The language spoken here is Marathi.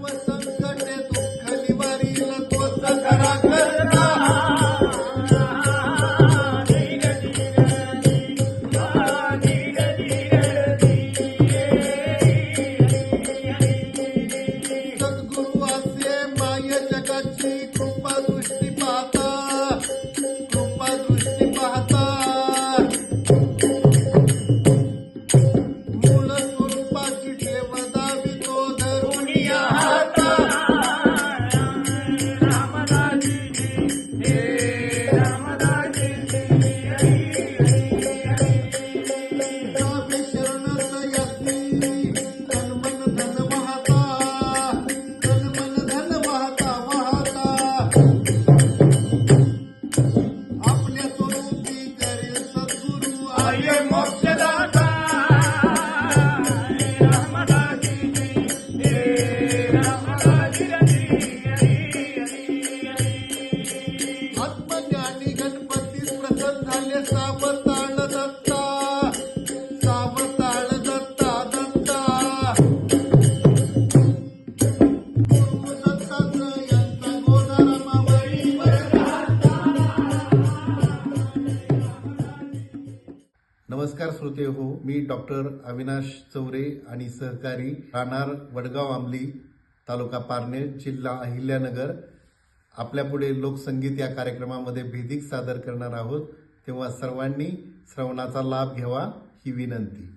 सर्व संकटे दुःख निवारील तोच खरा करता. सद्गुरु असे माय जगाची कृपा दृष्टी पाहता, कृपा दृष्टी पाहता. मूळ स्वरूपाची ठेव दावी तो धरून हाता. दावी शरणच यासी तन मन धन वाहता, तन मन धन वाहता वाहता. आपल्या स्वरूपी करेल सद्गुरु आये मोक्षदाता. आत्मज्ञानी गणपतीस प्रसन्न झाले सावताळ दत्ता, सावताळ दत्ता दत्ता. गुरु दत्ताचं यांचा गोदारामावळी नमस्कार श्रोते हो, मी डॉक्टर अविनाश चौरे आणि सहकारी, राहणार वडगाव आंबली, तालुका पारनेर, जिल्हा अहिल्यानगर. आपल्यापुढे लोकसंगीत या कार्यक्रमामध्ये भेदिक सादर करणार आहोत, तेव्हा सर्वांनी श्रवणाचा लाभ घ्यावा ही विनंती.